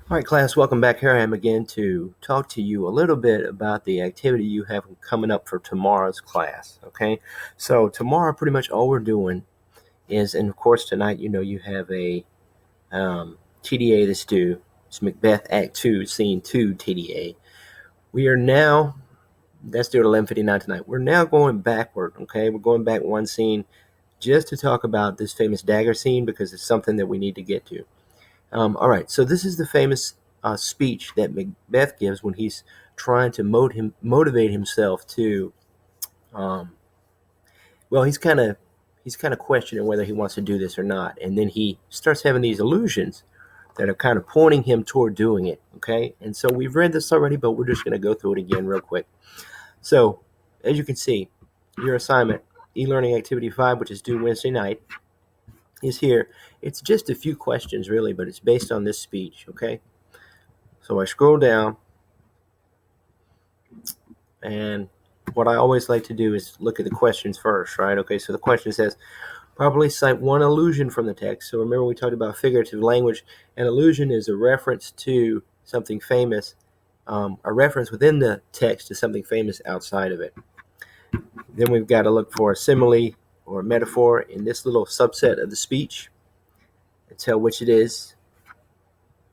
All right, class, welcome back. Here I am again to talk to you a little bit about the activity you have coming up for tomorrow's class, okay? So tomorrow, pretty much all we're doing is, and of course tonight, you have a TDA that's due. It's Macbeth Act 2, Scene 2 TDA. We are now, that's due at 11:59 tonight. We're now going backward, okay? We're going back one scene just to talk about this famous dagger scene because it's something that we need to get to. All right, so this is the famous speech that Macbeth gives when he's trying to motivate himself to. Um, well, he's kind of questioning whether he wants to do this or not, and then he starts having these illusions that are kind of pointing him toward doing it. Okay, and so we've read this already, but we're just going to go through it again real quick. So, as you can see, your assignment, e-learning activity 5, which is due Wednesday night, is here. It's just a few questions, really, but it's based on this speech. Okay. So I scroll down, and what I always like to do is look at the questions first, right? Okay, so the question says, properly cite one allusion from the text. So remember we talked about figurative language. An allusion is a reference to something famous, a reference within the text to something famous outside of it. Then we've got to look for a simile or a metaphor in this little subset of the speech and tell which it is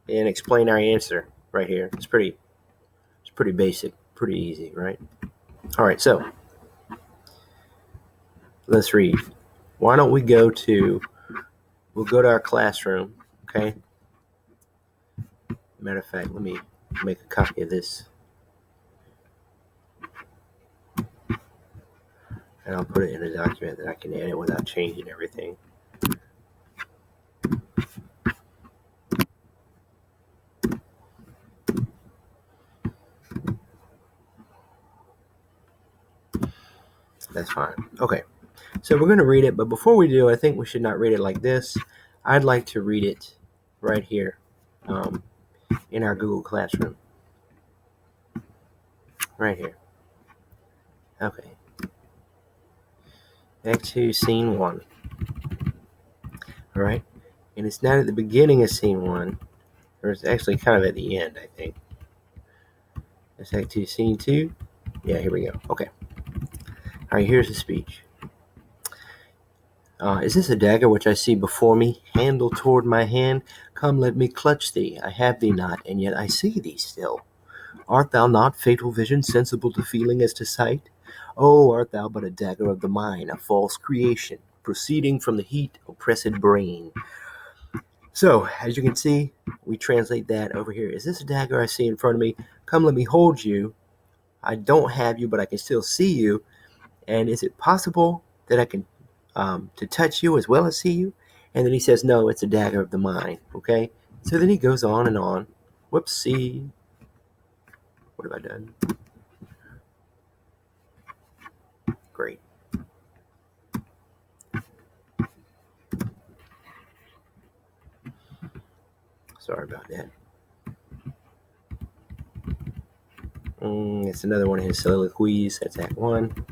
and explain our answer right here. It's pretty basic, pretty easy, right? All right, so let's read. Why don't we'll go to our classroom, okay? Matter of fact, let me make a copy of this. And I'll put it in a document that I can edit without changing everything. That's fine. Okay, so we're going to read it, but before we do, I think we should not read it like this. I'd like to read it right here in our Google Classroom. Right here. Okay. Act 2, Scene 1. All right. And it's not at the beginning of Scene 1, or it's actually kind of at the end, I think. It's Act 2, Scene 2. Yeah, here we go. Okay. All right, here's the speech. Is this a dagger which I see before me, handle toward my hand? Come, let me clutch thee. I have thee not, and yet I see thee still. Art thou not, fatal vision, sensible to feeling as to sight? Oh, art thou but a dagger of the mind, a false creation, proceeding from the heat oppressed brain? So, as you can see, we translate that over here. Is this a dagger I see in front of me? Come, let me hold you. I don't have you, but I can still see you. And is it possible that I can to touch you as well as see you? And then he says, no, it's a dagger of the mind. Okay. So then he goes on and on. Whoopsie. What have I done? Great. Sorry about that. It's another one of his soliloquies. That's Act 1.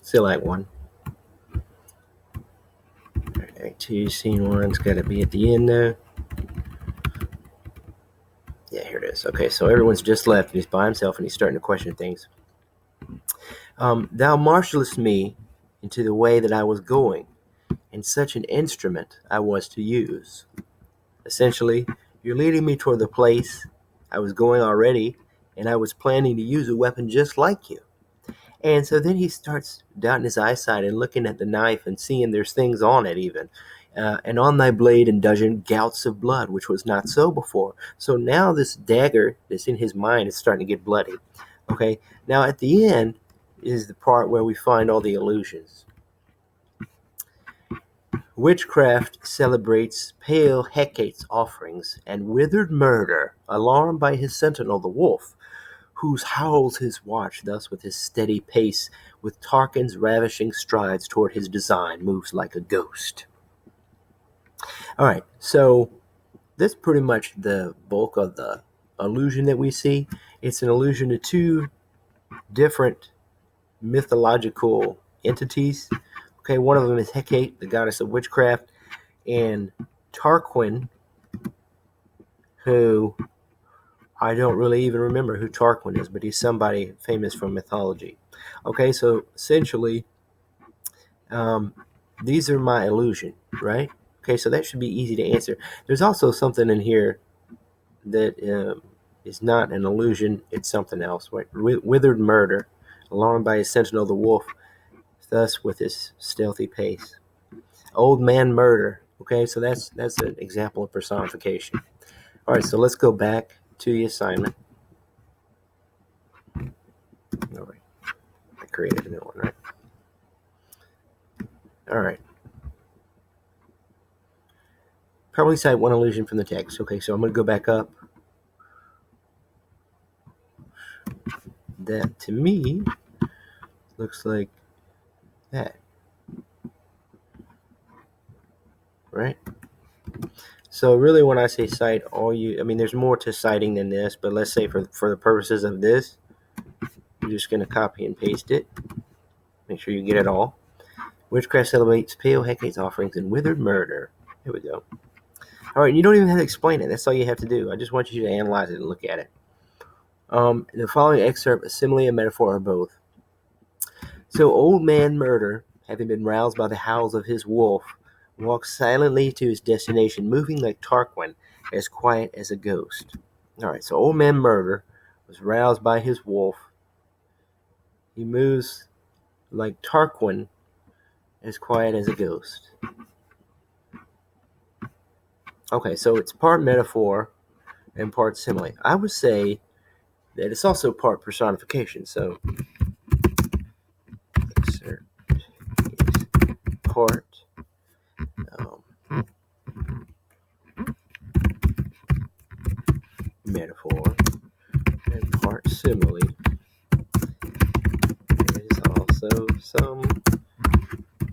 Still Act 1. Act 2, Scene 1's got to be at the end though. Yeah, here it is. Okay, so everyone's just left and he's by himself and he's starting to question things. Thou marshallest me into the way that I was going, and such an instrument I was to use. Essentially, you're leading me toward the place I was going already, and I was planning to use a weapon just like you. And so then he starts doubting his eyesight and looking at the knife and seeing there's things on it even. And on thy blade and dudgeon gouts of blood, which was not so before. So now this dagger that's in his mind is starting to get bloody. Okay, now at the end is the part where we find all the illusions. Witchcraft celebrates pale Hecate's offerings, and withered murder, alarmed by his sentinel the wolf, whose howls his watch thus with his steady pace, with Tarquin's ravishing strides toward his design, moves like a ghost. All right, so that's pretty much the bulk of the illusion that we see. It's an allusion to two different mythological entities. Okay, one of them is Hecate, the goddess of witchcraft, and Tarquin, who I don't really even remember who Tarquin is, but he's somebody famous from mythology. Okay, so essentially, um, these are my illusion, right? Okay, so that should be easy to answer. There's also something in here that is not an illusion, it's something else. Right? Withered murder, alarmed by his sentinel, the wolf, thus with his stealthy pace. Old man murder. Okay, so that's an example of personification. All right, so let's go back to the assignment. All right, I created a new one, right? All right. Probably cite one illusion from the text. Okay, so I'm going to go back up. That, to me, looks like that. Right? So really when I say cite, there's more to citing than this, but let's say for the purposes of this, you're just going to copy and paste it. Make sure you get it all. Witchcraft celebrates pale Hecate's offerings and withered murder. Here we go. All right, you don't even have to explain it. That's all you have to do. I just want you to analyze it and look at it. The following excerpt, a simile and metaphor, are both. So old man murder, having been roused by the howls of his wolf, walked silently to his destination, moving like Tarquin, as quiet as a ghost. All right, so old man murder was roused by his wolf. He moves like Tarquin, as quiet as a ghost. Okay, so it's part metaphor and part simile. I would say that it's also part personification. So excerpt is part metaphor and part simile. There is also some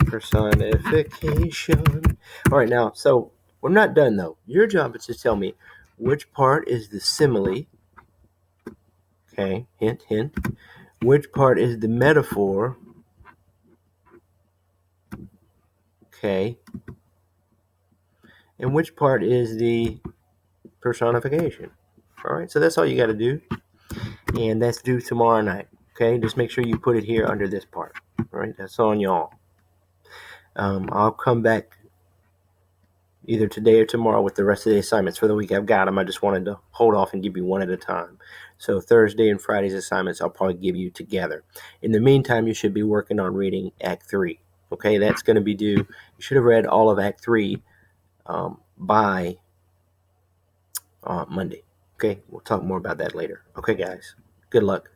personification. All right, now, so we're not done though. Your job is to tell me which part is the simile. Okay, hint, hint. Which part is the metaphor? Okay. And which part is the personification? All right, so that's all you got to do. And that's due tomorrow night. Okay, just make sure you put it here under this part. All right, that's on y'all. I'll come back either today or tomorrow with the rest of the assignments for the week. I've got them. I just wanted to hold off and give you one at a time. So Thursday and Friday's assignments I'll probably give you together. In the meantime, you should be working on reading Act 3. Okay, that's going to be due. You should have read all of Act 3 by Monday. Okay, we'll talk more about that later. Okay, guys, good luck.